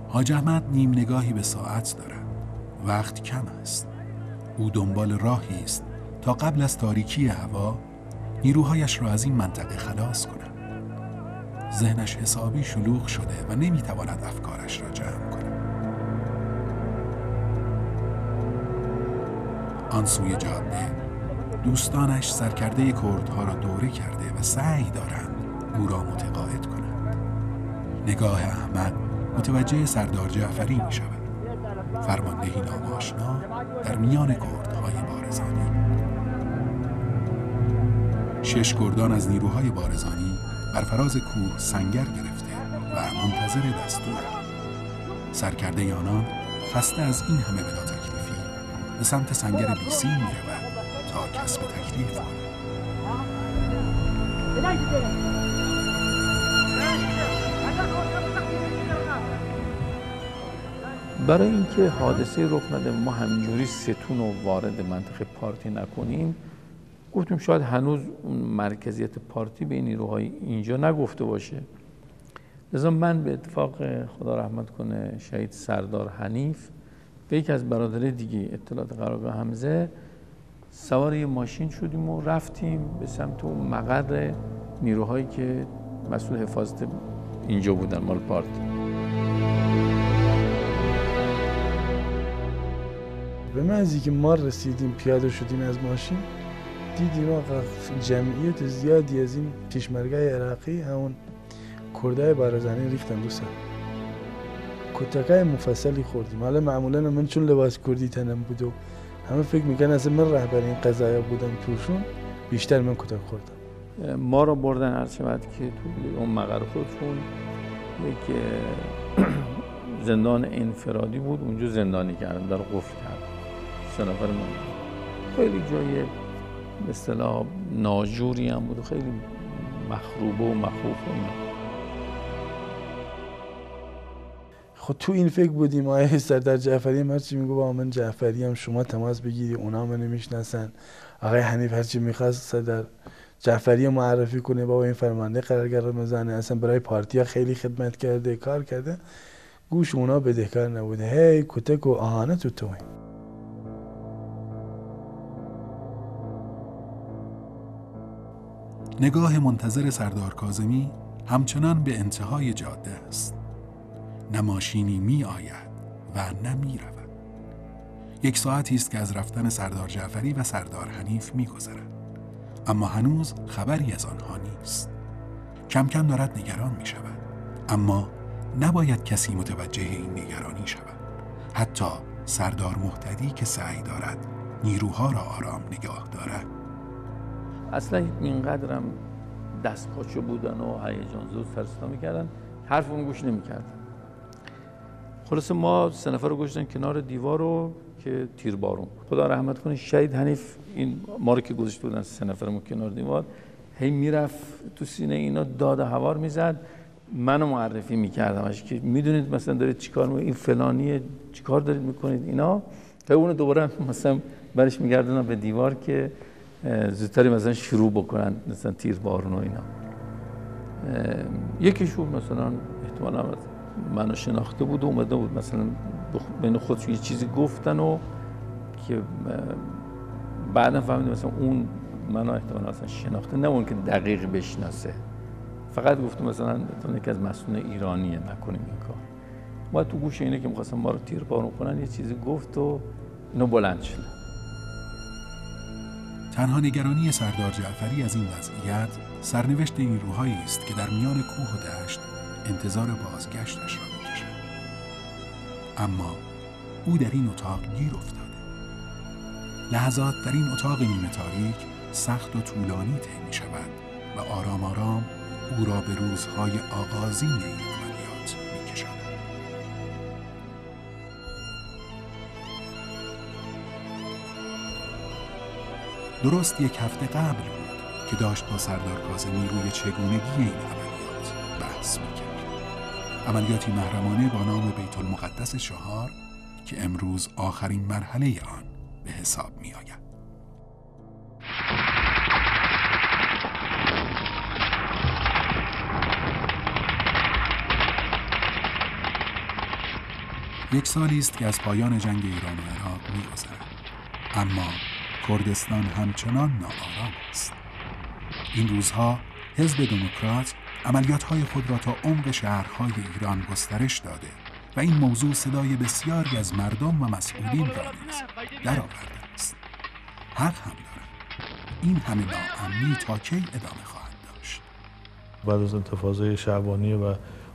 حاج احمد نیم نگاهی به ساعت دارد. وقت کم است. او دنبال راهی است تا قبل از تاریکی هوا نیروهایش را از این منطقه خلاص کند. ذهنش حسابی شلوغ شده و نمیتواند افکارش را جمع کند. آن سوی جاده دوستانش سرکرده کردها را دوره کرده و سعی دارند او را متقاعد کنند. نگاه احمد متوجه سردار جعفری می شود. فرماندهی ناآشنا در میان کردهای بارزانی. 6 کردان از نیروهای بارزانی بر فراز کوه سنگر گرفته و منتظر دستورند. سرکرده آنان خسته از این همه بلا تکلیفی به سمت سنگر بیسیم می رود تا کسب تکلیف کند. برای اینکه حادثه رخ نده ما همینجوری ستون و وارد منطقه پارتی نکنیم، گفتیم شاید هنوز اون مرکزیت پارتی به نیروهای اینجا نگفته باشه. لذا من به اتفاق خدا رحمت کنه شهید سردار حنیف به یک از برادرای دیگه اطلاعات قرارگاه حمزه سوار یه ماشین شدیم و رفتیم به سمت اون مقر نیروهایی که مسئول حفاظت اینجا بودن مال پارتی. به محضی که ما رسیدیم پیاده شدیم از ماشین دیدیم آقا جمعیت زیادی از این پیشمرگای عراقی همون کردای بارزانی ریختن رو سر. کتکای مفصلی خوردیم. حالا معمولا من چون لباس کردی تنم بود و همه فکر میکنن اصلا من رهبر این قضایا بودم توشون، بیشتر من کتک خوردم. ما رو بردن هر شود که تو اون مقر خودشون یک زندان انفرادی بود، اونجا زندانی کردن، در قفل کردن 3 نفر من. خیلی جای به اصطلاح ناجوری هم بود و خیلی مخروبه و مخوف و اینا. خب تو این فکر بودیم آقای سردار جعفری هم هرچی میگو با من جعفری هم شما تماس بگیری، اونا منو میشناسن. آقای حنیف هرچی میخواست سردار جعفری معرفی کنه بابا این فرمانده قرارگاه رمضان اصلا برای پارتیا خیلی خدمت کرده، کار کرده. گوش اونا بدهکار نبوده. هی کتک و اهانت و توهین. نگاه منتظر سردار کاظمی همچنان به انتهای جاده است. نه ماشینی می آید و نه می رود. 1 ساعتی است که از رفتن سردار جعفری و سردار حنیف می گذرد. اما هنوز خبری از آنها نیست. کم کم دارد نگران می شود. اما نباید کسی متوجه این نگرانی شود. حتی سردار مهتدی که سعی دارد نیروها را آرام نگاه دارد. اصلا اینقدرم دست پاچه بودن و هیجان زود سرصدا میکردن، حرف اون گوش نمیکردن. خلاصه ما 3 نفر رو گذاشتن کنار دیوار رو که تیربارون. خدا رحمت کنه شهید حنیف این ما رو که گذاشته بودن 3 نفرمون کنار دیوار، هی میرفت تو سینه اینا داد هوار میزد. منو معرفی میکردمش که میدونید مثلا دارید چیکار میکنید، این فلانیه، چیکار دارید میکنید اینا. تا اونو دوباره مثلا برش میگردونم به دیوار که زودتری مثلا شروع بکنن مثلا تیربارون و اینا. یکیشون مثلا احتمالاً منو شناخته بود و اومده بود مثلا بین خودشون یه چیزی گفتن و که بعدم فهمیدم مثلا اون منو احتمالاً مثلا شناخته نمون که دقیق بشناسه، فقط گفتم مثلا یکی از مسئولین ایرانیه نکنیم این کار. ما تو گوش اینه که می‌خواستن ما رو تیربارون کنن یه چیزی گفت و اینو بلند شد. تنها نگرانی سردار جعفری از این وضعیت سرنوشت نیروهایی است که در میان کوه و دشت انتظار بازگشتش را می‌کشند. اما او در این اتاق گیر افتاده. لحظات در این اتاق نیمه تاریک سخت و طولانی طی می‌شود و آرام آرام او را به روزهای آغازین این عملیات می‌کشاند. درست 1 هفته قبل بود که داشت با سردار کاظمی روی چگونگی این عملیات بحث می‌کرد. عملیاتی محرمانه با نام بیت المقدس 4 که امروز آخرین مرحله آن به حساب می‌آید. یک سالی است که از پایان جنگ ایران و عراق می‌گذرد، اما کردستان همچنان ناآرام است. این روزها حزب دموکرات عملیات‌های خود را تا عمق شهرهای ایران گسترش داده و این موضوع صدای بسیاری از مردم و مسئولین را نیز درآورده است. حق هم دارند. این همه ناامنی تا کی ادامه خواهد داشت؟ بعد از انتفاضه شعبانیه و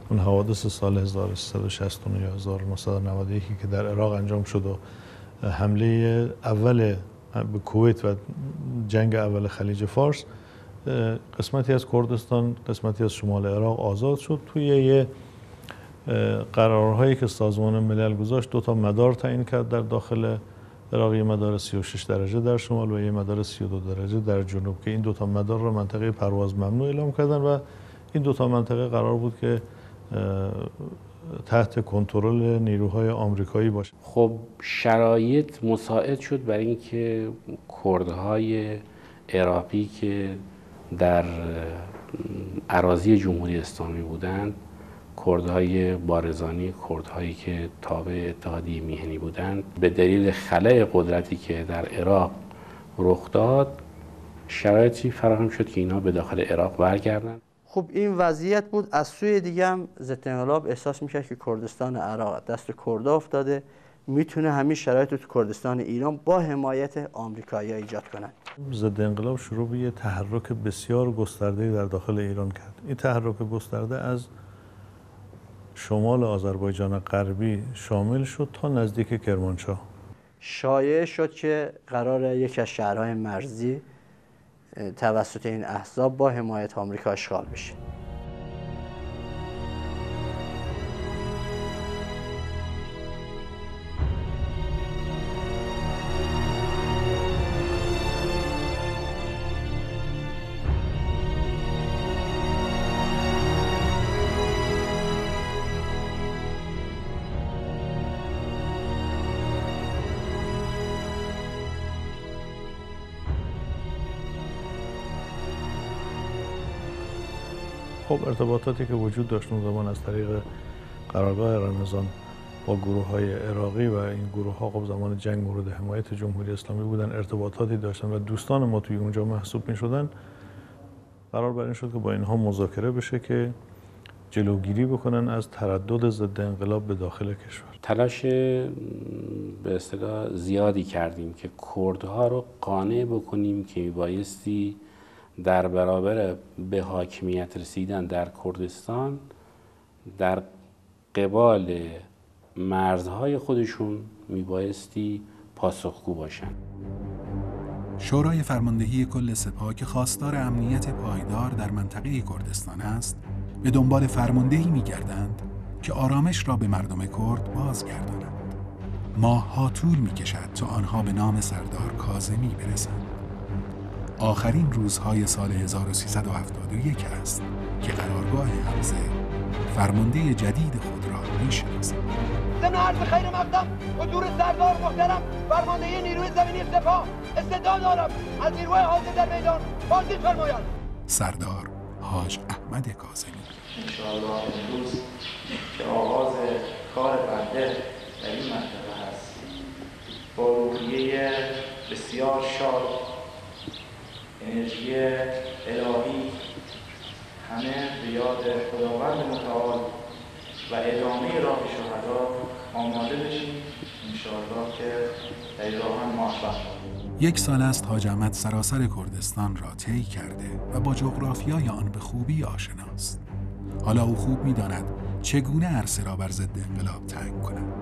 اون حوادث سال 1369 یا 1991 که در عراق انجام شد و حمله اول به کویت و جنگ اول خلیج فارس، قسمتی از کردستان، قسمتی از شمال عراق آزاد شد. توی یه قرارهایی که سازمان ملل گذاشت 2 مدار تعیین کرد در داخل عراق، یه مدار 36 درجه در شمال و یه مدار 32 درجه در جنوب، که این 2 مدار را منطقه پرواز ممنوع اعلام کردن و این 2 منطقه قرار بود که تحت کنترل نیروهای آمریکایی باشه. خب شرایط مساعد شد برای اینکه کردهای عراقی که در اراضی جمهوری اسلامی بودند، کردهای بارزانی، کردهایی که تابع اتحادیه میهنی بودند، به دلیل خلأ قدرتی که در عراق رخ داد شرایطی فراهم شد که اینا به داخل عراق برگردند. خب این وضعیت بود. از سوی دیگه هم ضد انقلاب احساس میکرد که کردستان عراق دست کردا افتاده، میتونه همین شرایط رو تو کردستان ایران با حمایت آمریکایی‌ها ایجاد کنن. ضد انقلاب شروع به یه تحرک بسیار گسترده در داخل ایران کرد. این تحرک گسترده از شمال آذربایجان غربی شامل شد تا نزدیک کرمانشاه. شایع شد که قرار یکی از شهرهای مرزی توسط این احزاب با حمایت آمریکا اشغال بشه. خب ارتباطاتی که وجود داشت اون زمان از طریق قرارگاه رمضان با گروه‌های عراقی و این گروه‌ها خب زمان جنگ مورد حمایت جمهوری اسلامی بودن، ارتباطاتی داشتن و دوستان ما توی اونجا محسوب می‌شدن. قرار بر این شد که با اینها مذاکره بشه که جلوگیری بکنن از تردد ضد انقلاب به داخل کشور. تلاش به اصطلاح زیادی کردیم که کردها رو قانع بکنیم که میبایستی در برابر به حاکمیت رسیدن در کردستان در قبال مرزهای خودشون میبایستی پاسخگو باشن. شورای فرماندهی کل سپاه که خواستار امنیت پایدار در منطقه کردستان است، به دنبال فرماندهی می‌گردند که آرامش را به مردم کرد بازگردانند. ماه‌ها طول می‌کشد تا آنها به نام سردار کاظمی برسند. آخرین روزهای سال 1371 است که قرارگاه حمزه فرمانده جدید خود را می‌شناسد. ضمن عرض خیر مقدم حضور سردار محترم فرمانده نیروی زمینی سپاه استعداد دارم از نیروی حاضر در میدان بازدید فرمایند. سردار حاج احمد کاظمی. انشاءالله امروز که آغاز کار بنده در این منطقه هست، با روحیه بسیار شاد، انرژی الهی، همه به یاد خداوند متعال و ادامه راه شهدا آماده بشیم انشاءالله که در این راه هم موفق شویم. 1 سال است حاج احمد سراسر کردستان را طی کرده و با جغرافیای آن به خوبی آشناست. حالا او خوب می‌داند چگونه عرصه را بر ضد انقلاب تنگ کند.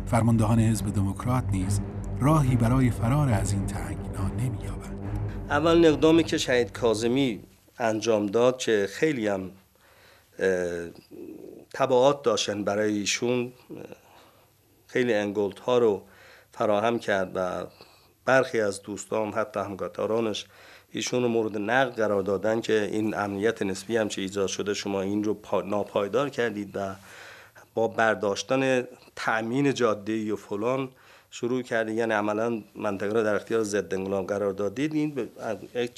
فرماندهان حزب دموکرات نیز راهی برای فرار از این تنگنا نمی‌یابند. اول اقدامی که شهید کاظمی انجام داد که خیلی هم تبعات داشتن برای ایشون، خیلی انگلت ها رو فراهم کرد و برخی از دوستان حتی همکارانش ایشون رو مورد نقد قرار دادن که این امنیت نسبی هم چه ایجاد شده شما این رو ناپایدار کردید و با برداشتن تأمین جاده‌ای و فلان شروع کردید، یعنی عملا منطقه را در اختیار ضد انقلاب قرار دادید، این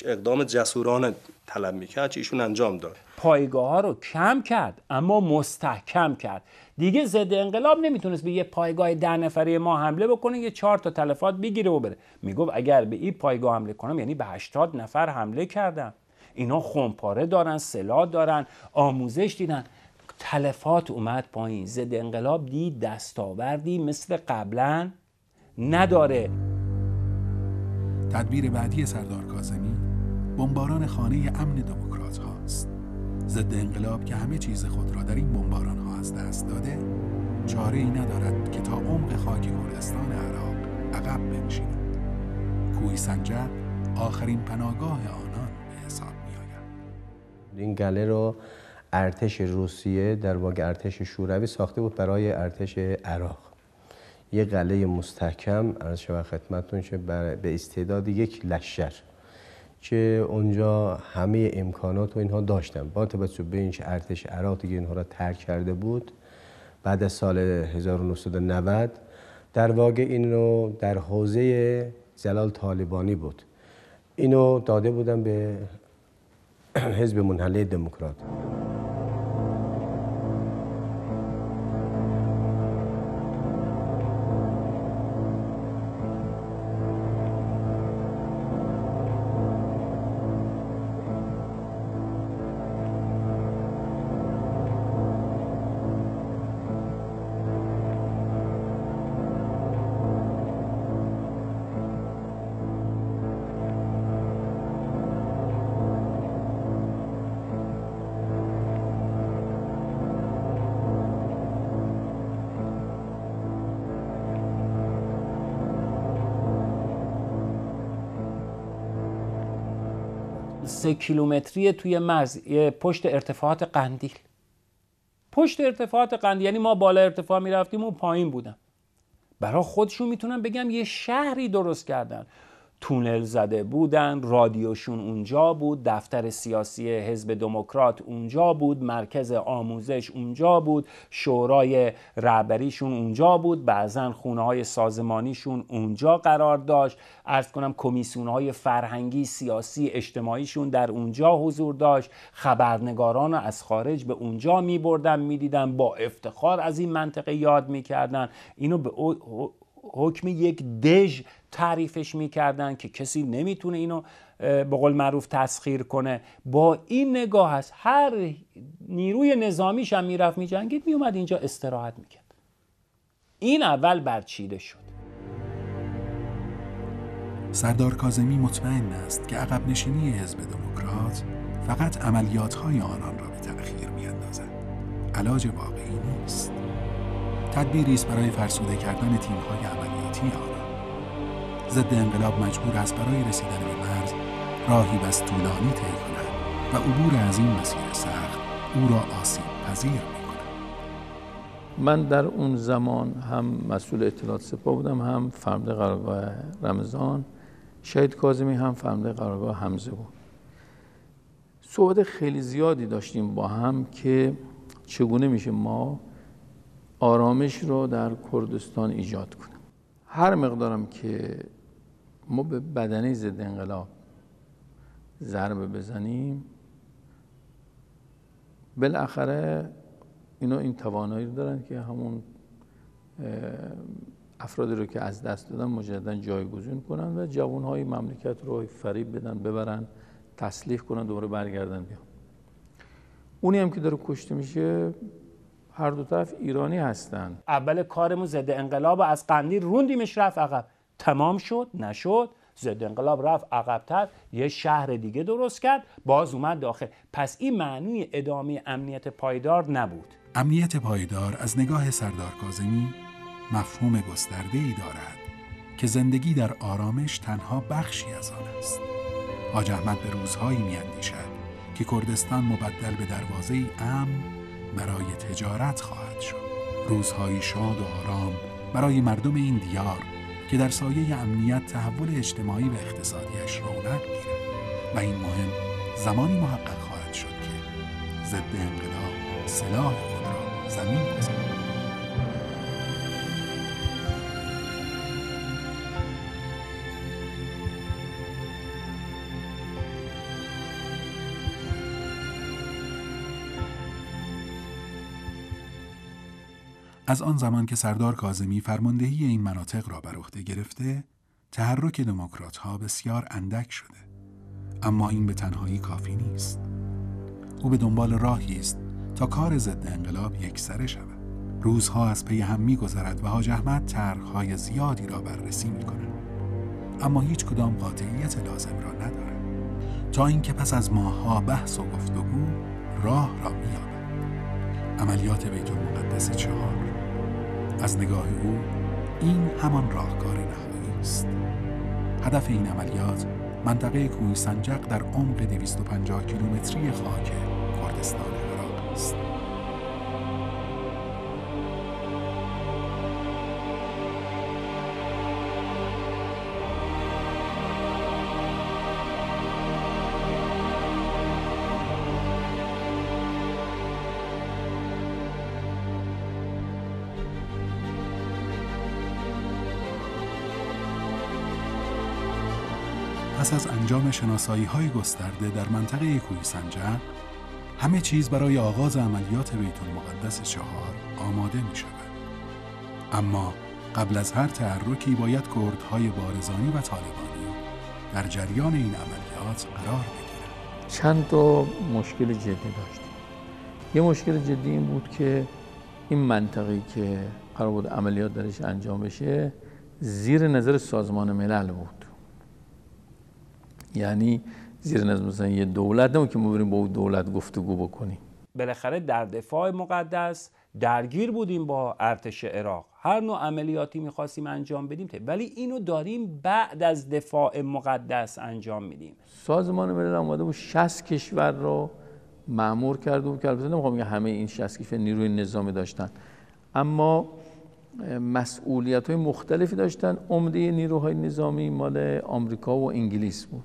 اقدام جسورانه طلب میکرد چه ایشون انجام داد. پایگاه ها رو کم کرد اما مستحکم کرد. دیگه ضد انقلاب نمیتونست به یه پایگاه 10 نفره ما حمله بکنه، یه 4 تا تلفات بگیره و بره. میگفت اگر به این پایگاه حمله کنم یعنی به 80 نفر حمله کردم. اینا خمپاره دارن، سلاح دارن، آموزش دیدن. تلفات اومد پایین. ضد انقلاب دید دستاوردی مثل قبلا نداره. تدبیر بعدی سردار کاظمی بمباران خانه امن دموکرات هاست. ضد انقلاب که همه چیز خود را در این بمباران ها از دست داده، چاره ای ندارد که تا عمق خاک کردستان عراق عقب بنشیند. کوی سنجر آخرین پناهگاه آنان به حساب می آید. این گله رو ارتش روسیه در واقع ارتش شوروی ساخته بود برای ارتش عراق. یه قلعه مستحکم عرض شود خدمتتون که به استعداد یک لشکر که اونجا همه امکانات و اینها داشتن. با توجه به اینکه ارتش عراق دیگه اینها را ترک کرده بود بعد از سال 1990 در واقع اینو در حوزه جلال طالبانی بود. اینو داده بودن به حزب منحل دموکرات. سه کیلومتری توی مرز پشت ارتفاعات قندیل. پشت ارتفاعات قندیل یعنی ما بالا ارتفاع میرفتیم و پایین بودن. برای خودشون میتونم بگم یه شهری درست کردن. تونل زده بودن، رادیوشون اونجا بود، دفتر سیاسی حزب دموکرات اونجا بود، مرکز آموزش اونجا بود، شورای رهبریشون اونجا بود، بعضن خونه‌های سازمانیشون اونجا قرار داشت، عرض کنم کمیسیون‌های فرهنگی، سیاسی، اجتماعیشون در اونجا حضور داشت، خبرنگاران از خارج به اونجا می‌بردن می‌دیدن، با افتخار از این منطقه یاد می‌کردن. اینو به حکم یک دژ تعریفش میکردن که کسی نمیتونه اینو به قول معروف تسخیر کنه. با این نگاه هست هر نیروی نظامیش هم میرفت میجنگید میومد اینجا استراحت میکرد. این اول برچیده شد. سردار کاظمی مطمئن است که عقب نشینی حزب دموکرات فقط عملیات‌های آنان را به تأخیر میاندازد. علاج واقعی نیست. تدبیری است برای فرسوده کردن تیم‌های عملیاتی آنان. ضد انقلاب مجبور است برای رسیدن به مرز راهی بس طولانی طی کند و عبور از این مسیر سخت او را آسیب پذیر می‌کند. من در اون زمان هم مسئول اطلاعات سپاه بودم، هم فرمانده قرارگاه رمضان. شهید کاظمی هم فرمانده قرارگاه حمزه بود. صحبت خیلی زیادی داشتیم با هم که چگونه میشه ما آرامش رو در کردستان ایجاد کنیم. هر مقدارم که ما به بدنه ضد انقلاب ضربه بزنیم بالاخره اینا این توانایی رو دارن که همون افرادی رو که از دست دادن مجددا جایگزین کنن و جوانهای مملکت رو فریب بدن، ببرن، تسلیح کنن، دوباره برگردن بیان. اونی هم که داره کشته میشه هر دو طرف ایرانی هستن. اول کارمون ضد انقلاب از قندیل روندیمش رفت عقب. تمام شد نشد، ضد انقلاب رفت عقب‌تر، یه شهر دیگه درست کرد، باز اومد داخل. پس این معنی ادامه امنیت پایدار نبود. امنیت پایدار از نگاه سردار کاظمی مفهوم گسترده‌ای دارد که زندگی در آرامش تنها بخشی از آن است. حاج احمد به روزهایی می‌اندیشد که کردستان مبدل به دروازه‌ای امن برای تجارت خواهد شد. روزهای شاد و آرام برای مردم این دیار که در سایه امنیت تحول اجتماعی و اقتصادیش رونق گیرد و این مهم زمانی محقق خواهد شد که ضد انقلاب سلاح خود را زمین گذارد. از آن زمان که سردار کاظمی فرماندهی این مناطق را بر عهده گرفته، تحرک دموکرات‌ها بسیار اندک شده. اما این به تنهایی کافی نیست. او به دنبال راهی است تا کار ضد انقلاب یکسره شود. روزها از پی هم می‌گذرد و حاج احمد طرح‌های زیادی را بررسی می‌کند. اما هیچ کدام قاطعیت لازم را ندارد. تا اینکه پس از ماه‌ها بحث و گفتگو راه را می‌یابد. عملیات بیت المقدس 4. از نگاه او این همان راهکار نهایی است. هدف این عملیات منطقه کوه سنجق در عمق 250 کیلومتری خاک کردستان عراق است. پس از انجام شناسایی‌های گسترده در منطقه کوه سنجق، همه چیز برای آغاز عملیات بیت المقدس 4 آماده می‌شود. اما قبل از هر تحرکی باید کردهای بارزانی و طالبانی در جریان این عملیات قرار بگیرند. چند تا مشکل جدی داشتیم. یه مشکل جدی این بود که این منطقه‌ای که قرار بود عملیات درش انجام بشه زیر نظر سازمان ملل بود. یعنی زیر نظر مثلا یه دولت نمون که ما بریم با اون دولت گفتگو بکنیم. بالاخره در دفاع مقدس درگیر بودیم با ارتش عراق، هر نوع عملیاتی میخواستیم انجام بدیم ولی اینو داریم بعد از دفاع مقدس انجام میدیم. سازمان ملل اومده بود 60 کشور رو مأمور کرده بود که البته نمیخوام بگم همه این 60 کشور نیروی نظامی داشتن، اما مسئولیت‌های مختلفی داشتن. عمده نیروهای نظامی مال آمریکا و انگلیس بود.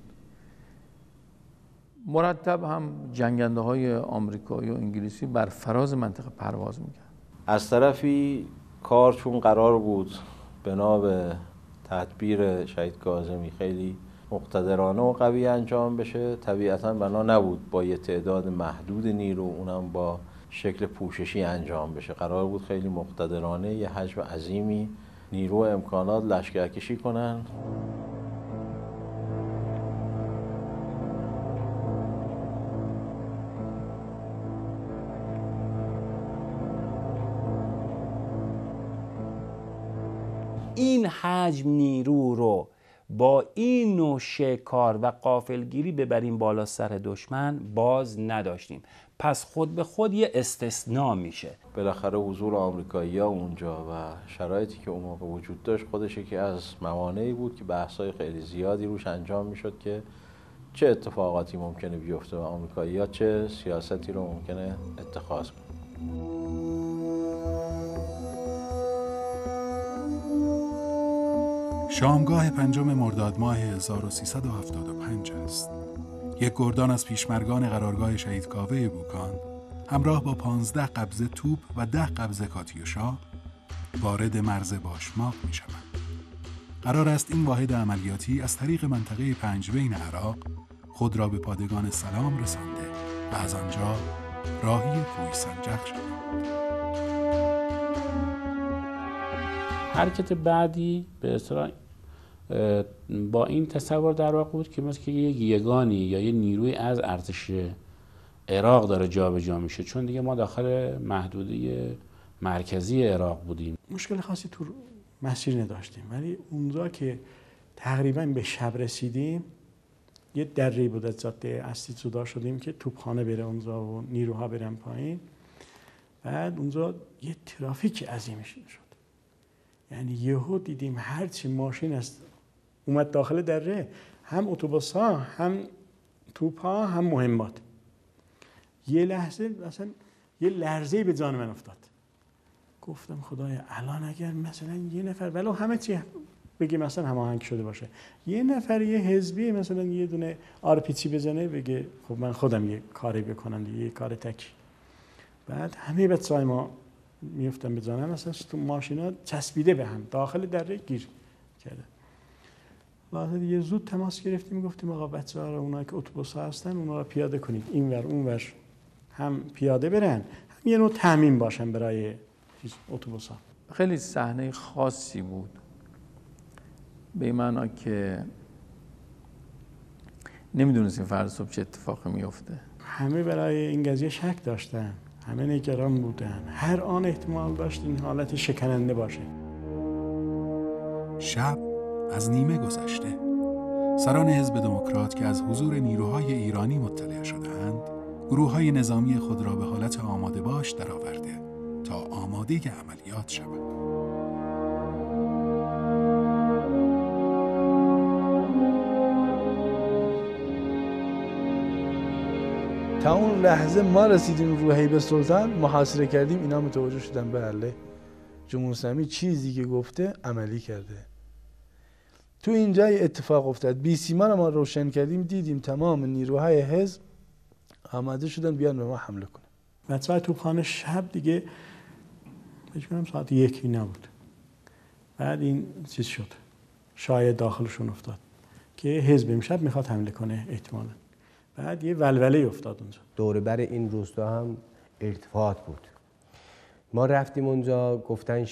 مرتب هم جنگنده‌های آمریکایی و انگلیسی بر فراز منطقه پرواز می‌کرد. از طرفی کار چون قرار بود بنا به تدبیر شهید کاظمی خیلی مقتدرانه و قوی انجام بشه، طبیعتاً بنا نبود با یه تعداد محدود نیرو، اونم با شکل پوششی انجام بشه. قرار بود خیلی مقتدرانه یه حجم عظیمی نیرو و امکانات لشکرکشی کنن. این حجم نیرو رو با این نوع شکار و غافلگیری ببریم بالا سر دشمن باز نداشتیم. پس خود به خود یه استثناء میشه. بالاخره حضور آمریکایی‌ها اونجا و شرایطی که اون موقع وجود داشت خودش یکی از موانعی بود که بحث‌های خیلی زیادی روش انجام میشد که چه اتفاقاتی ممکنه بیفته و آمریکایی‌ها چه سیاستی رو ممکنه اتخاذ کنن. شامگاه 5 مرداد ماه 1375 است. یک گردان از پیشمرگان قرارگاه شهید کاوه بوکان همراه با 15 قبضه توپ و 10 قبضه کاتیوشا وارد مرز باشماق می شوند. قرار است این واحد عملیاتی از طریق منطقه پنجبین عراق خود را به پادگان سلام رسانده و از آنجا راهی کوه سنجق شود. حرکت بعدی به اصطلاح با این تصور در واقع بود که مثل که یک یگانی یا یه نیروی از ارتش عراق داره جابجا میشه، چون دیگه ما داخل محدوده مرکزی عراق بودیم. مشکل خاصی تو مسیر نداشتیم، ولی اونجا که تقریبا به شب رسیدیم یه دری بود از جاده اصلی جدا شدیم که توپخانه بره اونجا و نیروها برن پایین. بعد اونجا یه ترافیک عظیمی شد، یعنی یهو دیدیم هرچی ماشین است اومد داخل دره، هم اتوبوس ها هم توپ ها هم مهمات. یه لحظه مثلا یه لرزه‌ای به جان من افتاد. گفتم خدایا الان اگر مثلا یه نفر ولو همه چی بگه مثلا هماهنگ شده باشه، یه نفر یه حزبی مثلا یه دونه آرپیچی بزنه بگه خب من خودم یه کاری بکنم دیگه، یه کار تکی. بعد همه بچه‌های ما میفتن به جانم، مثلا تو ماشینا چسبیده به هم داخل دره گیر کرده. لحظه دیگه زود تماس گرفتیم، گفتیم آقا بچه‌ها رو، اونایی که اتوبوس‌ها هستن اونا رو پیاده کنید اینور اونور، هم پیاده برن هم یه نوع تامین باشن برای اتوبوس‌ها. خیلی صحنه خاصی بود، به این معنا که نمیدونستیم فردا صبح چه اتفاقی میفته. همه برای این قضیه شک داشتن، همه نگران بودن، هر آن احتمال داشت این حالت شکننده باشه. شب از نیمه گذشته. سران حزب دموکرات که از حضور نیروهای ایرانی مطلع شدند، گروه‌های نظامی خود را به حالت آماده باش درآورده تا آماده عملیات شوند. تا اون لحظه ما رسیدیم رو حیب سلطان، محاصره کردیم، اینا متوجه شدن بله جمهوری اسلامی چیزی که گفته عملی کرده. تو اینجا اتفاق افتاد، بیسیما رو ما روشن کردیم، دیدیم تمام نیروهای حزب آماده شدن بیان به ما حمله کنن. بچه‌ها توپخانه شب دیگه بهش ساعت 1 نبود. بعد این چیز شد، شاید داخلشون افتاد که حزب امشب میخواد حمله کنه احتمالاً. بعد یه ولوله افتاد اونجا. دور بر این روستا هم ارتفاعات بود. ما رفتیم اونجا، گفتن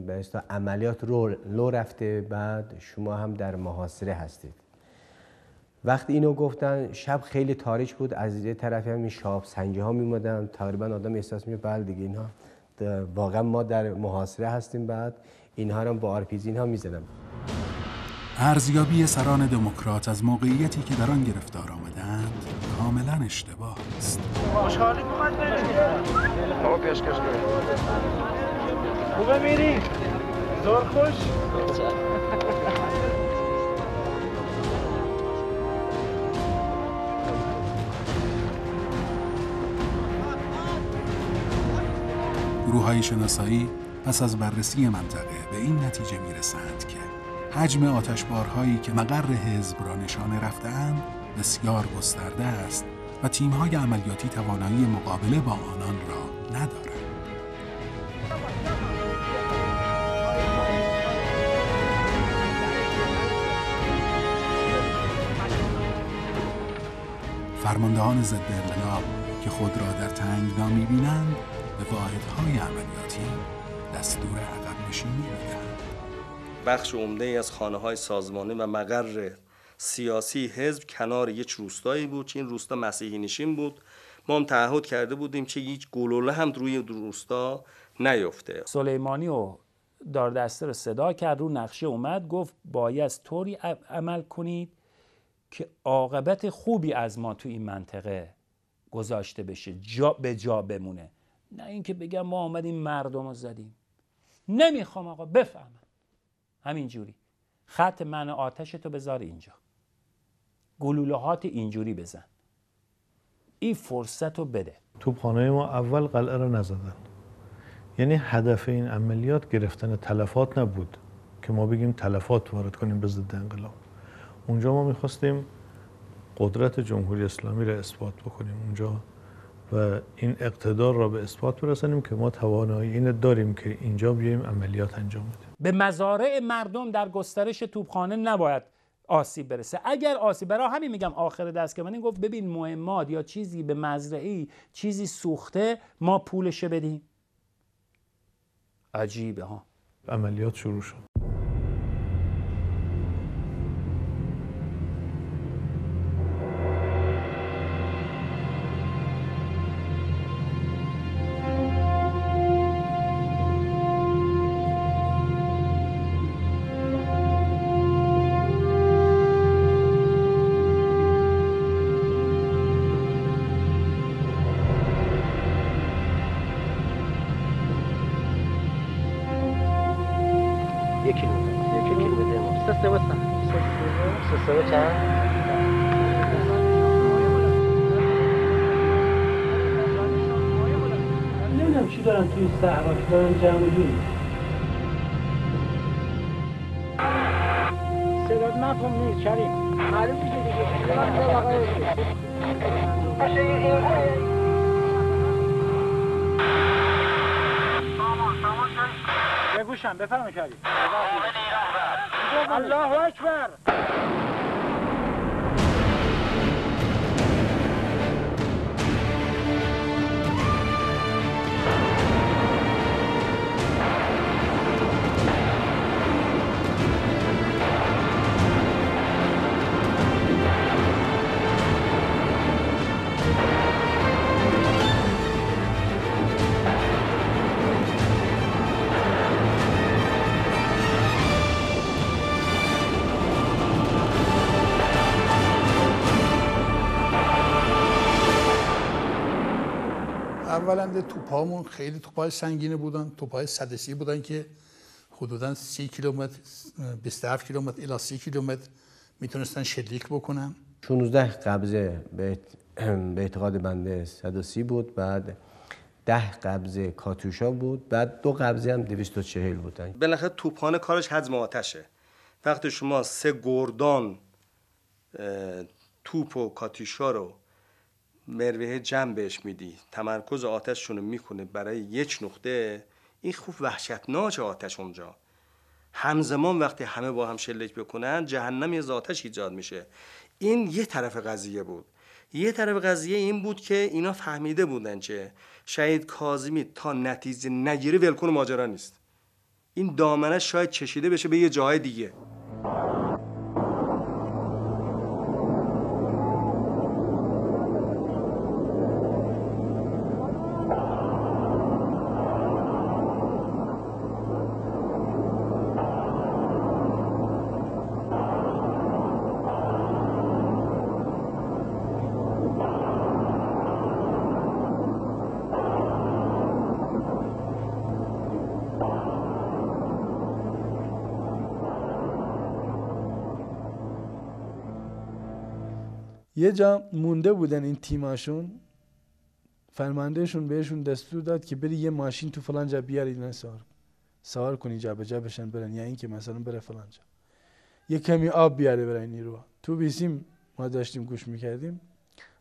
به اصطلاح عملیات لو رفته، بعد شما هم در محاصره هستید. وقتی اینو گفتن شب خیلی تاریک بود، از یه طرفی هم این شهاب سنگی ها میومدن، تقریبا آدم احساس می‌کرد بله دیگه اینها واقعا ما در محاصره هستیم. بعد اینها رو با آرپیجی اینها می‌زدن. ارزیابی سران دموکرات از موقعیتی که در آن گرفتار آمدند کاملا اشتباه است. خوشحالی اومد بریم. آقا پیشکش کنیم. خوبه میری؟ زور خوش؟ گروه‌های شناسایی پس از بررسی منطقه به این نتیجه میرسند که حجم آتشبارهایی که مقر حزب را نشانه رفته‌اند بسیار گسترده است و تیم‌های عملیاتی توانایی مقابله با آنان را ندارند. فرماندهان ضد انقلاب که خود را در تنگنا می‌بینند به واحدهای عملیاتی دستور عقب نشینی می‌دهند. بخش عمده از خانه‌های سازمانی و مقر سیاسی حزب کنار یک روستایی بود که این روستا مسیحی نشین بود. ما هم تعهد کرده بودیم که هیچ گلوله هم روی روستا نیفته. سلیمانی و داردسته رو صدا کرد، رو نقشه اومد، گفت باید طوری عمل کنید که عاقبت خوبی از ما تو این منطقه گذاشته بشه، جا به جا بمونه. نه اینکه بگم ما آمدیم مردم رو زدیم. نمیخوام آقا بفهمم. همینجوری خط من آتش تو بذار اینجا، گلولهات اینجوری بزن، این فرصت رو بده. توپخانه ما اول قلعه رو نزدن، یعنی هدف این عملیات گرفتن تلفات نبود که ما بگیم تلفات وارد کنیم به ضد انقلاب. اونجا ما میخواستیم قدرت جمهوری اسلامی را اثبات بکنیم اونجا و این اقتدار را به اثبات برسانیم که ما توانایی این داریم که اینجا بیایم عملیات انجام بدیم. به مزارع مردم در گسترش توپخانه نباید آسیب برسه. اگر آسیب، برای همین میگم آخر دست که من گفت ببین مهمات یا چیزی به مزرعی چیزی سوخته ما پولش بدیم. عجیبه ها. عملیات شروع شد. چی دارن توی صحرا که دارن جمع جوری صدات مفهوم نیست کریم معلوم میشه دیگه بگوشم بفرمایید کریم الله اکبر. اولا توپامون خیلی توپای سنگینی بودن، توپای سدسی بودن که حدوداً 30 کیلومتر 27 کیلومتر الی 30 کیلومتر میتونستن شلیک بکنن. 16 قبضه به اعتقاد بنده 130 بود، بعد 10 قبضه کاتوشا بود، بعد 2 قبضه هم 240 بودن. بالاخره توپخانه کارش حجم آتشه. وقتی شما 3 گردان توپ و کاتوشا رو مروحه جمع بهش میدی، تمرکز آتششون رو میکنه برای یک نقطه، این خوب وحشتناک آتش اونجا. همزمان وقتی همه با هم شلیک بکنن جهنمی از آتش ایجاد میشه. این یه طرف قضیه بود. یه طرف قضیه این بود که اینا فهمیده بودن که شهید کاظمی تا نتیجه نگیره ولکن ماجرا نیست. این دامنه شاید کشیده بشه به یه جای دیگه. یه جا مونده بودن این تیماشون، فرماندهشون بهشون دستور داد که بری یه ماشین تو فلان جا بیاری اینا سوار کنی جا به جا بشن برن، یا اینکه مثلا بره فلان جا یه کمی آب بیاره برای نیروها. تو بیسیم ما داشتیم گوش میکردیم.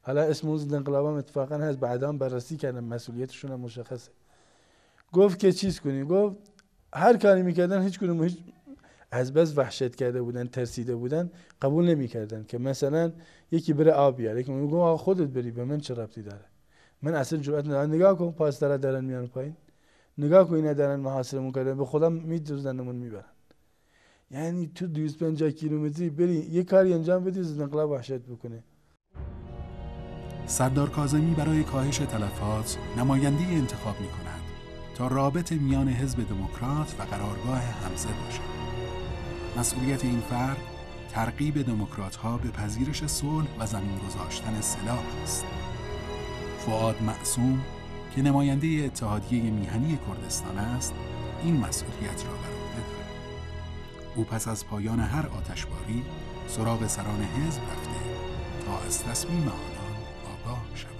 حالا اسم اون انقلاب هم اتفاقا هست، بعدا بررسی کردم، مسئولیتشون هم مشخصه. گفت که چیز کنی، گفت هر کاری میکردن هیچ کدوم هیچ از بس وحشت کرده بودن، ترسیده بودن، قبول نمیکردن که مثلا یکی بره آب بیاره. یکی میگه آقا خودت بری، به من چه ربطی داره؟ من اصلا جرئت ندارم. نگاه کن پاسدارا دارن میان پایین، نگاه کن اینا دارن محاصرمون کردن، به خدا میدوزنمون میبرن. یعنی تو 250 کیلومتری بری یه کاری انجام بدی از انقلاب وحشت بکنه. سردار کاظمی برای کاهش تلفات نماینده انتخاب میکند تا رابط میان حزب دموکرات و قرارگاه حمزه باشد. مسئولیت این فرد ترغیب دموکرات‌ها به پذیرش صلح و زمین گذاشتن سلاح است. فؤاد معصوم که نماینده اتحادیه میهنی کردستان است، این مسئولیت را بر عهده دارد. او پس از پایان هر آتشباری سراغ سران حزب رفته تا از تصمیم آنان آگاه شود.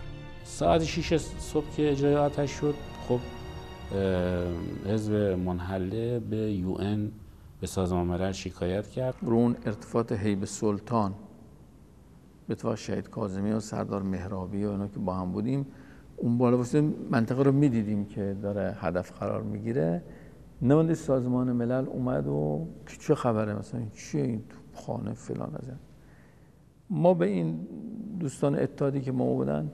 ساعت 6 صبح که اجرای آتش شد، خب حزب منحله به UN به سازمان ملل شکایت کرد. رو اون ارتفاعات هیبت سلطان به اتفاق شهید کاظمی و سردار مهرابی و اینا که با هم بودیم، اون بالا واسه منطقه رو میدیدیم که داره هدف قرار میگیره. نماینده سازمان ملل اومد و چه خبره، مثلا چیه این توپخانه فلان از این. ما به این دوستان اتحادی که ما بودن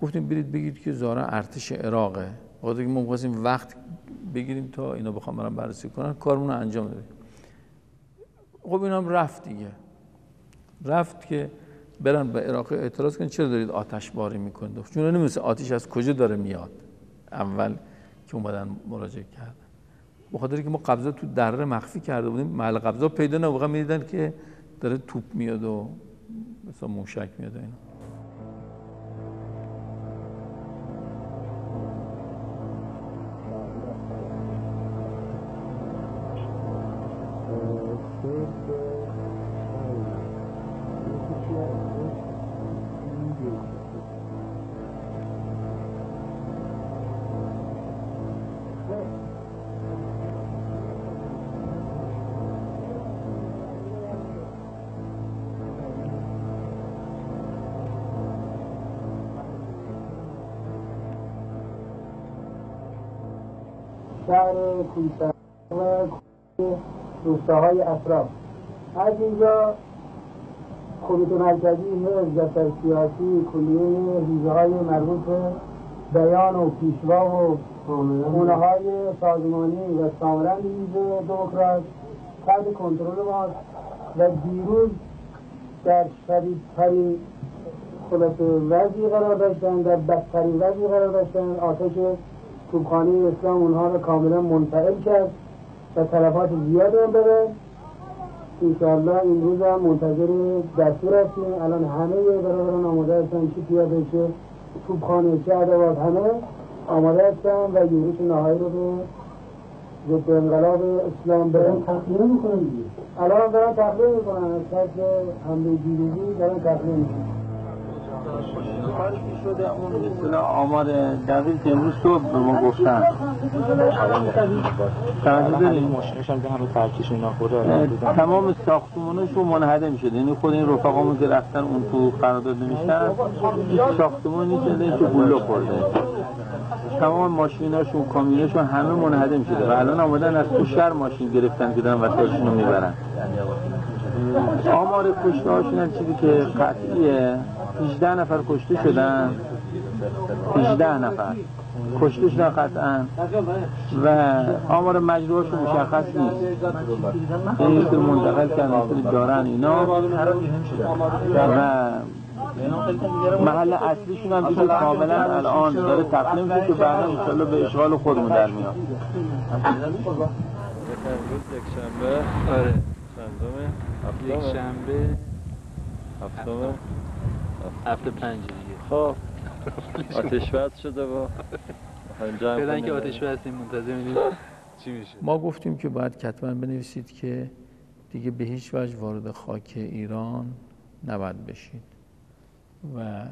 گفتیم برید بگید که ظاهرا ارتش عراقه، وقتی که ما می‌خواستیم وقت بگیریم تا اینا بخوام برام بررسی کنن، کارمون رو انجام بدیم. خب اینا هم رفت دیگه، رفت که برن به عراق اعتراض کنن چرا دارید آتش باری میکنید، چون نمی‌دونن آتش از کجا داره میاد. اول که اومدن مراجعه کردن، به خاطر که ما قبضا تو دره مخفی کرده بودیم، محل قبضا پیدا نبود، می‌دیدن که داره توپ میاد و مثلا موشک میاد اینا. شهر کوهستان و روستاهای اطراف. از اینجا کمیته مرکزی حزب دفتر سیاسی کلیه حوزه‌های مربوط به بیان و پیشوا و خونه‌های سازمانی و سامران حزب دموکرات تحت کنترل ماست و دیروز در شدیدترین وضعی قرار داشتن، در بدترین وضعی قرار داشتن. آتش توپخانه اسلام اونها رو کاملا منفعل کرد و تلفات زیاد هم بده. انشاءالله این روز هم منتظر دستور هستیم. الان همه برادران آماده هستن، چه پیاده چه توپخانه چه ادوات، همه آماده هستم و یورش نهایی رو به ضد انقلاب اسلام برم تخلیه میکنم دیگه. الان دارن تخلیه میکنن از طرف حمله دیروزی دارن تخلیه میکنن. کاری که شده اون اصطلاح آمار دقیق امروز صبح به ما گفتن. تمام ساختماناشون منهدم شده، یعنی خود این رفقامون که رفتن اون تو قرارداد نمیشن ساختمانی شده که گلو خورده، تمام ماشیناشون کامیوناشون همه منهدم شده و الان آمدن از تو شهر ماشین گرفتن که دارن وسایلشون رو میبرن. آمار کشته هاشون هم چیزی که قطعیه 18 نفر کشته شدن، 18 نفر کشته شدن قطعا و آمار مجروحاشون مشخص نیست، این یکی منتقل کردن دارن اینا و محل اصلیشون هم دیگه کاملا الان داره تقلیم میشه که بعدا انشالله به اشغال خودمون در میاد. یک شنبه هفته 5 دیگه. خب آتش بس شده با فعلا که آتش بسیم منتظر می‌بینیم چی میشه. ما گفتیم که باید کتباً بنویسید که دیگه به هیچ وجه وارد خاک ایران نباید بشید و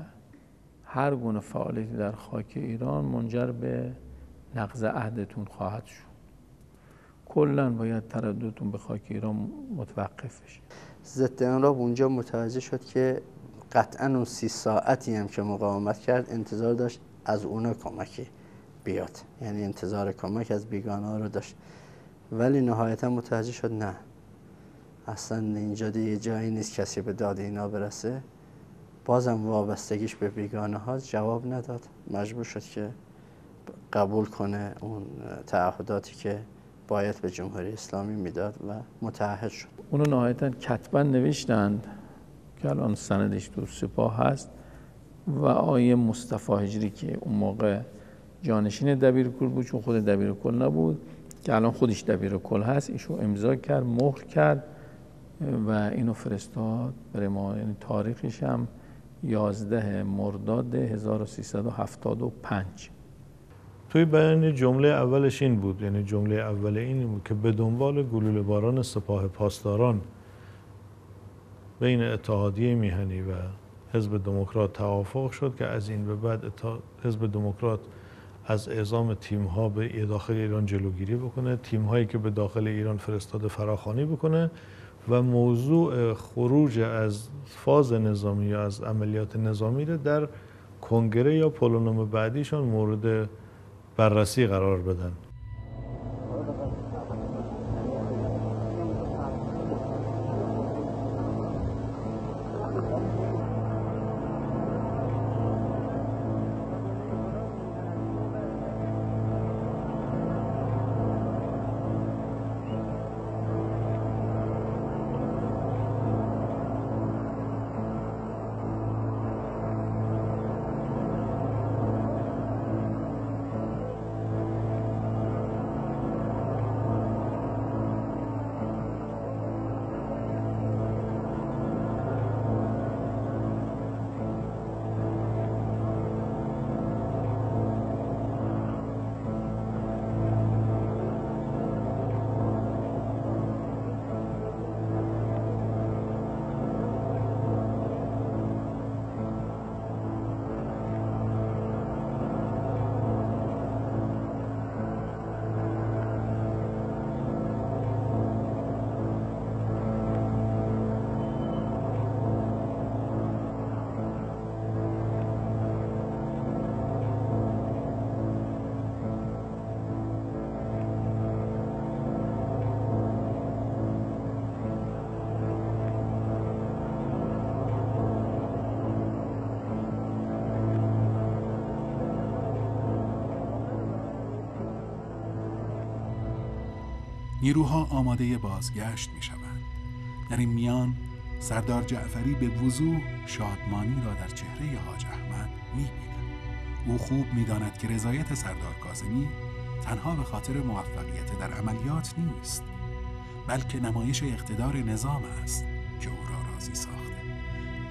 هر گونه فعالیتی در خاک ایران منجر به نقض عهدتون خواهد شد. کلاً باید ترددتون به خاک ایران متوقف بشه. ضد انقلاب اونجا متوجه شد که قطعاً اون 30 ساعتی هم که مقاومت کرد انتظار داشت از اونا کمکی بیاد، یعنی انتظار کمک از بیگانه ها رو داشت، ولی نهایتا متوجه شد نه، اصلا اینجا دیگه جایی نیست کسی به داد اینا برسه. بازم وابستگیش به بیگانه ها جواب نداد، مجبور شد که قبول کنه اون تعهداتی که باید به جمهوری اسلامی میداد و متعهد شد. اونو نهایتا کتباً نوشتند که الان سندش تو سپاه هست و آقای مصطفی هجری که اون موقع جانشین دبیرکل بود، چون خود دبیرکل نبود که الان خودش دبیرکل هست، ایشو امضا کرد، مهر کرد و اینو فرستاد برای ما. یعنی تاریخش هم 11 مرداد 1375. توی بیان جمله اولش این بود، یعنی جمله اول این بود که به دنبال گلوله باران سپاه پاسداران بین اتحادیه میهنی و حزب دموکرات توافق شد که از این به بعد حزب دموکرات از اعزام تیم‌ها به داخل ایران جلوگیری بکنه، تیم‌هایی که به داخل ایران فرستاده فراخوانی بکنه و موضوع خروج از فاز نظامی یا از عملیات نظامی رو در کنگره یا پلونوم بعدیشان مورد بررسی قرار بدن. نیروها آماده بازگشت می شوند. در این میان سردار جعفری به وضوح شادمانی را در چهره حاج احمد می بیند. او خوب می داند که رضایت سردار کاظمی تنها به خاطر موفقیت در عملیات نیست، بلکه نمایش اقتدار نظام است که او را راضی ساخته.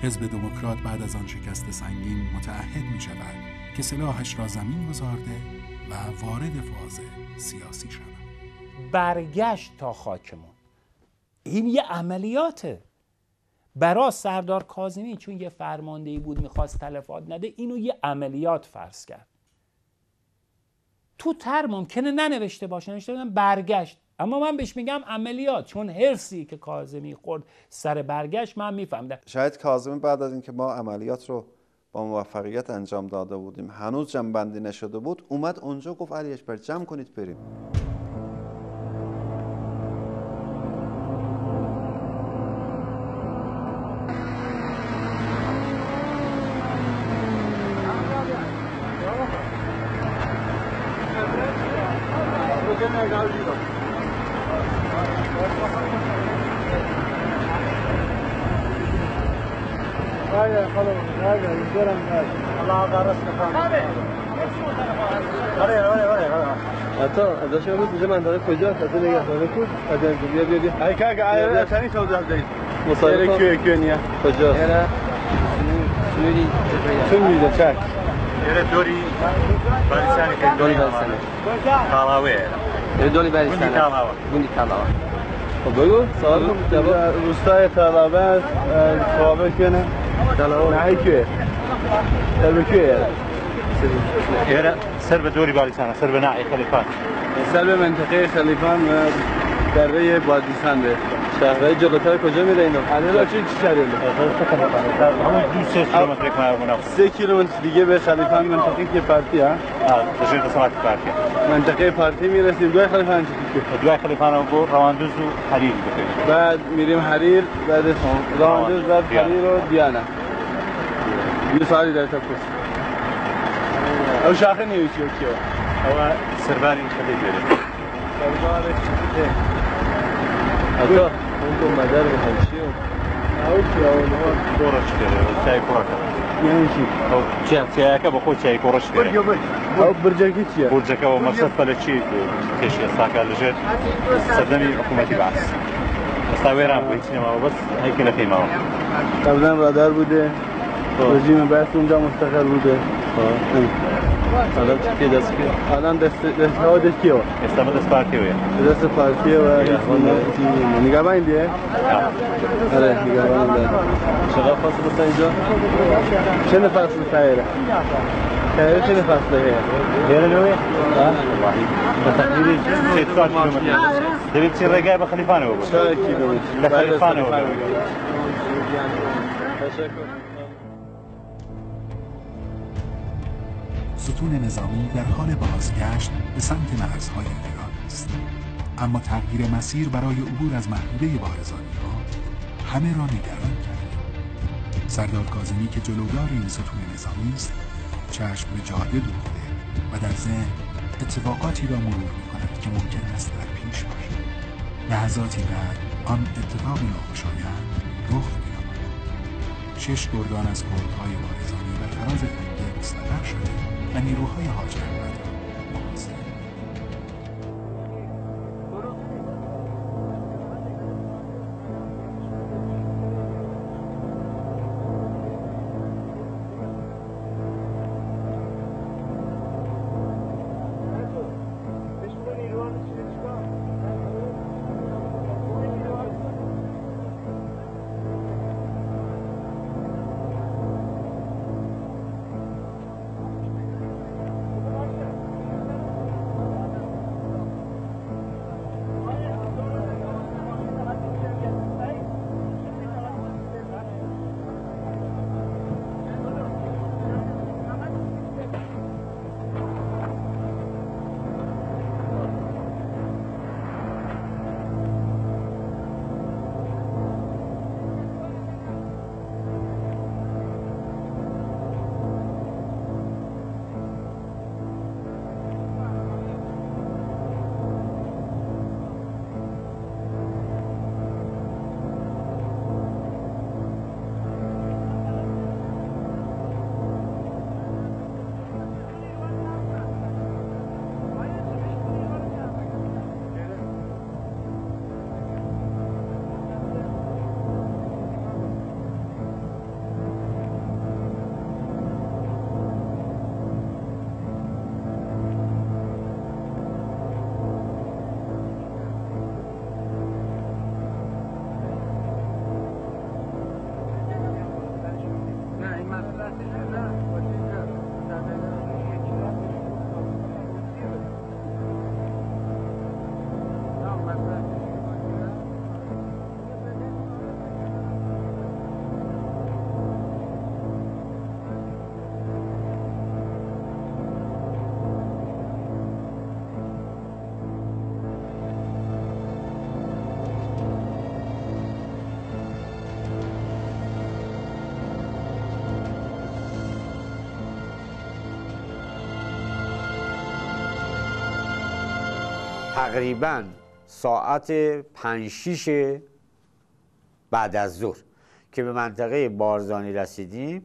حزب دموکرات بعد از آن شکست سنگین متعهد می شود که که سلاحش را زمین گذارده و وارد فاز سیاسی شود. برگشت تا خاکمون. این یه عملیاته. برای سردار کاظمی چون یه فرماندهی بود میخواست تلفات نده، اینو یه عملیات فرض کرد. تو تر ممکنه ننوشته باشه، نوشته بودن برگشت، اما من بهش میگم عملیات، چون حرصی که کاظمی خورد سر برگشت من میفهمدم. شاید کاظمی بعد از اینکه ما عملیات رو با موفقیت انجام داده بودیم، هنوز جمع بندی نشده بود، اومد اونجا گفت علی اکبر جمع کنید بریم. حتی ازش هم بود منطقه کجاست؟ از نگهداری کود؟ از بیا بیا بیا ای که اگه چنین شده هم دارید مصاحبه کیه نیه؟ کجاست؟ چون میده چک؟ دوری بریسانی که دوری بریسانی تالاوه دوری بریسانی بوندی تالاوه خب بگو سوال کن جواب. روستای تالاوه است، صحابه کنه تالاوه نه کیه؟ سر کیه؟ سر به دوری بریسانی، سر به نعی خلیفان، سر به منطقه خلیفان و دره بادیسان به شهرهای جلوتر کجا میره اینا؟ الان چی شهری؟ همون 2 کیلومتر کنار 3 کیلومتر دیگه به خلیفان منطقه که پارتی ها؟ داشتیم قسمت پارتی. منطقه پارتی میرسیم. دوی خلیفان چی که؟ دوی خلیفان رو برد رواندوز و حریر بکنیم. بعد میریم حریر، بعد رواندوز، بعد حریر و دیانه. یه سوالی در تپوس. او شاخه نیوچی کیه؟ او سرباری خلیفه. سرباری خلیفه. حتی اون مدار به همشیو او که اون کورش کرده چای کورش یعنی چی؟ او چای که با خود چای کورش کرده او برجکی چیه؟ برجکی و مقصد فل چی کشی ساکر لجت صدمی حکومتی بس استویرم با هیچ نما بس هیکل خیمه قبلا رادار بوده رژیم بعث اونجا مستقر بوده الان چی دست کی؟ الان دست کیه؟ دست پارتیه. دست پارتیه و نگهبان دیه؟ آره نگهبان دیه. چقدر فاصله است اینجا؟ چند فاصله تایره؟ تایره چند فاصله هست؟ تایره نوعی؟ تقریبی 4 کیلومتر. دارید چی رگای به خلیفانه بود؟ 4 کیلومتر. لخلیفانه بود. تشکر. ستون نظامی در حال بازگشت به سمت مرزهای ایران است، اما تغییر مسیر برای عبور از محدوده بارزانی‌ها همه را نگران کرد. سردار کاظمی که جلودار این ستون نظامی است، چشم به جاده دوخته و در ذهن اتفاقاتی را مرور می‌کند که ممکن است در پیش باشد. لحظاتی بعد آن اتفاق ناخوشایند رخ می‌یابد. 6 گردان از کردهای بارزانی بر فراز تنگه مستقر شده و نیروهای حاج احمد را محاصره. تقریبا ساعت 5-6 بعد از ظهر که به منطقه بارزانی رسیدیم،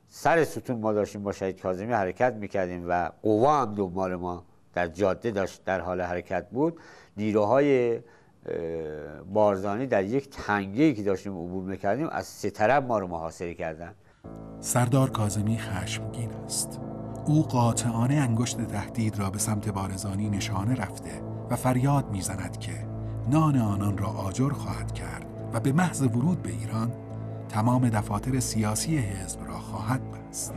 سر ستون ما داشتیم با شهید کاظمی حرکت میکردیم و قوا هم دنبال ما در جاده داشت در حال حرکت بود. نیروهای بارزانی در یک تنگه‌ای که داشتیم عبور میکردیم از 3 طرف ما رو محاصره کردن. سردار کاظمی خشمگین است. او قاطعانه انگشت تهدید را به سمت بارزانی نشانه رفته و فریاد میزند که نان آنان را آجر خواهد کرد و به محض ورود به ایران تمام دفاتر سیاسی حزب را خواهد بست.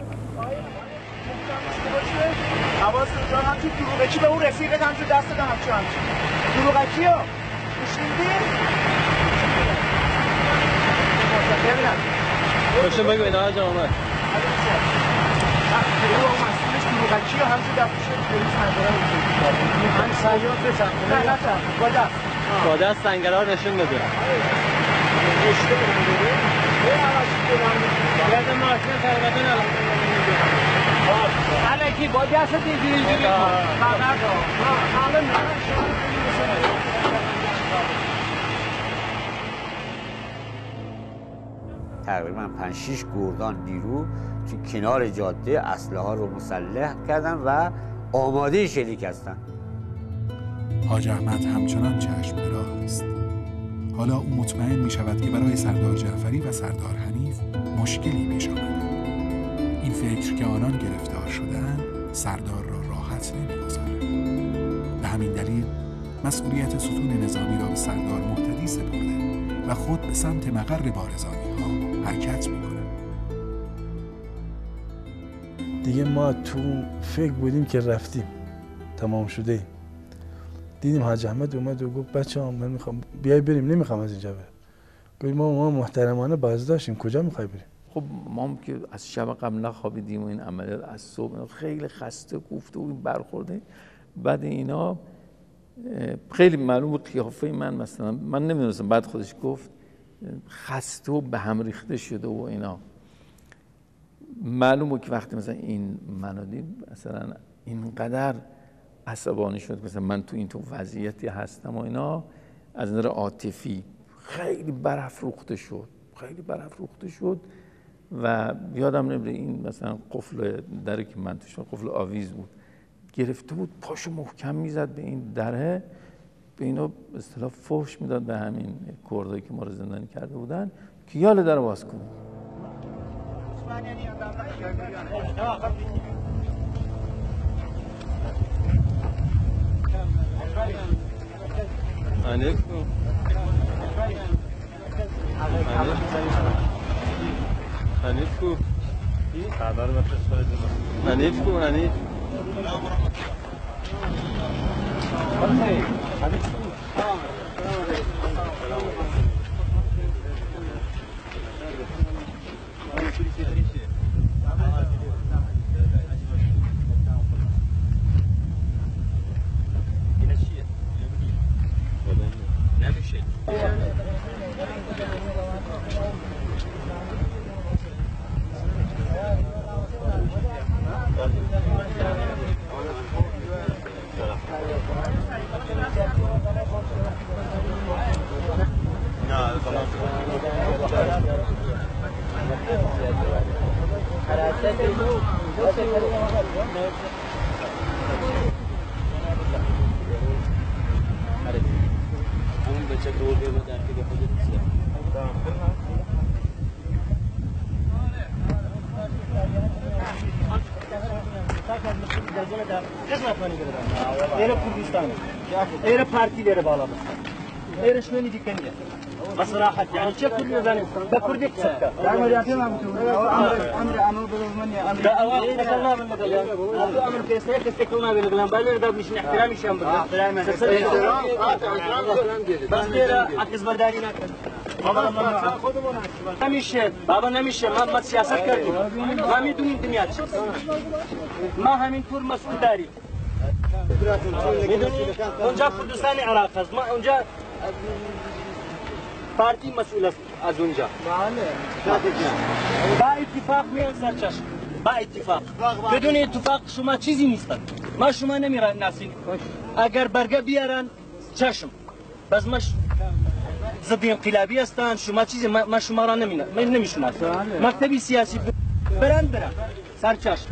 حواست جان همچون دروغکی به اون رفیقت همچون دست دارم همچون دروغکی ها بشنیدی؟ باشم بگو این آقا جان آمد دروغکی ها همچون دستش پلیس منظره همین سیاد بسن نه با دست با دست سنگرها نشون بده رشته بده گرد ماشین سربتن الکی با دست اینجوری تقریبا 5-6 گردان نیرو تو کنار جاده اسلحه ها رو مسلح کردن و آماده شلیک هستن. حاج احمد همچنان چشم به راه است. حالا او مطمئن می شود که برای سردار جعفری و سردار حنیف مشکلی پیش آمده. این فکر که آنان گرفتار شدند سردار را راحت نمی‌گذارد. به همین دلیل مسئولیت ستون نظامی را به سردار مهتدی سپرده و خود به سمت مقر بارزانی ها حرکت می‌کند. دیگه ما تو فکر بودیم که رفتیم، تمام شده ایم. دیدیم حاج احمد اومد و گفت بچه‌ها من میخوام بیای بریم، نمیخوام از اینجا برم. گفتیم ما محترمانه بازداشتیم، کجا میخوای بریم؟ خب ما که از شب قبل نخوابیدیم و این عملیات از صبح خیلی خسته کوفته و این برخورده. بعد اینا خیلی معلوم بود قیافه من، مثلا من نمیدونستم، بعد خودش گفت خسته و به هم ریخته شده و اینا. معلوم بود که وقتی مثلا این منو دید مثلا اینقدر عصبانی شد، مثلا من تو این وضعیتی هستم و اینا، از نظر عاطفی خیلی برافروخته شد و یادم نمیره این مثلا قفل دری که من توش قفل آویز بود گرفته بود، پاشو محکم میزد به این دره، به اینا به اصطلاح فحش میداد به همین کردایی که ما رو زندانی کرده بودن که یاله در باز کنید. حنیف کو خبر بفرست حنیف کو حنیف ایره کردستان ایره پارتی داره بالا بس ایره شونی دیگه بصراحة يعني شو كل يوم بكردك سكة. أمر يعطيهم أمر بالمنيا أمر. لا الله من مدلهم. أمر كيسير كستكونا بالغلام بالر ده مش احترامي شام بس. بس كده عكس برداري ناكل. نمیشه بابا نمیشه ما سیاست کردیم ما میدونیم دنیا چیه ما همینطور مسئول داریم اونجا کردستان عراق است ما اونجا پارتی مسئول است از اونجا با اتفاق میان سرچشم با اتفاق بدون اتفاق شما چیزی نیستن ما شما نمی‌ناسید. اگر برگه بیارن چشم بس مش ضد انقلابی هستن، شما چیزی ما شما را نمی‌شناسم. مکتبی سیاسی برن سرچشم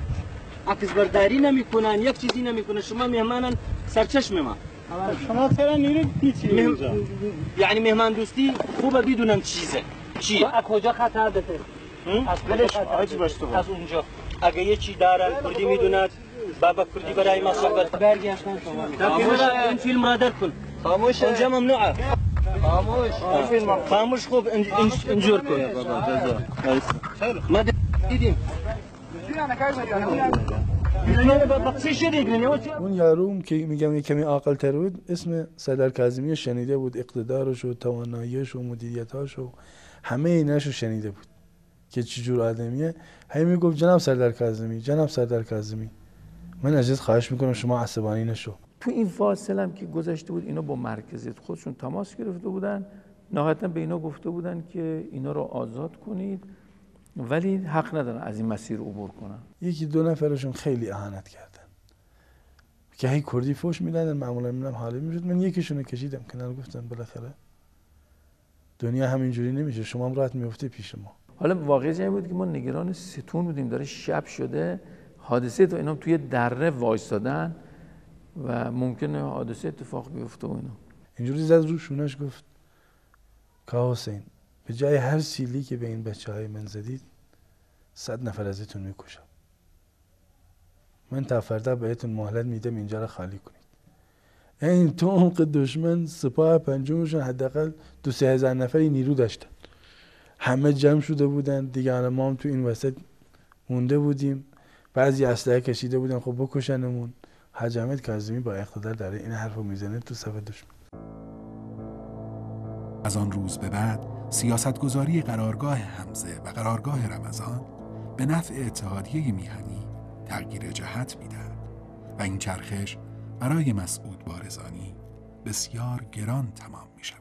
عکس برداری نمی‌کنن، یک چیزی نمی‌کنن. شما مهمانن سرچشم ما. شما چرا نیرید چی یعنی مهمان دوستی خوبه بدونن چیزه چی از کجا خطر داره از اونجا اگه یه چی دارن کردی میدوند بابا کردی برای ما صحبت برگشتن شما این فیلم را در کن خاموش اونجا ممنوعه خاموش خوب انجور کن ما دیدیم اون یارو که میگم یه کمی عاقل تر بود اسم سردار کاظمی شنیده بود، اقتدارش و تواناییش و مدیریتاش و همه ایناش رو شنیده بود که چجور آدمیه. هی میگفت جناب سردار کاظمی، جناب سردار کاظمی، من ازت خواهش میکنم شما عصبانی نشو. تو این فاصله هم که گذشته بود اینا با مرکزیت خودشون تماس گرفته بودن، نهایتا به اینا گفته بودن که اینا رو آزاد کنید ولی حق ندارن از این مسیر عبور کنن. یکی دو نفرشون خیلی اهانت کردن که هی کردی فوش میدادن، معمولا منم حالی میشد. من یکیشونو کشیدم کنار، گفتم بالاخره دنیا همینجوری نمیشه، شما هم راحت میفته پیش ما. حالا واقعیت این بود که ما نگران ستون بودیم، داره شب شده حادثه تو اینا توی دره وایسادن و ممکنه حادثه اتفاق بیفته و اینا. اینجوری زد رو شونش گفت کا حسین به جای هر سیلی که به این بچه‌های من زدید 100 نفر ازتون میکشم. من تا فردا بهتون مهلت میدم اینجا رو خالی کنید. این تو عمق دشمن سپاه پنجمشون حداقل 2-3 هزار نفری نیرو داشتن، همه جمع شده بودن دیگه. ما هم تو این وسط مونده بودیم، بعضی اسلحه کشیده بودن خب بکشنمون. حاج احمد کاظمی با اقتدار داره این حرفو میزنه تو صف دشمن. از آن روز به بعد سیاستگذاری قرارگاه حمزه و قرارگاه رمضان به نفع اتحادیه میهنی تغییر جهت میدهد و این چرخش برای مسعود بارزانی بسیار گران تمام می شود.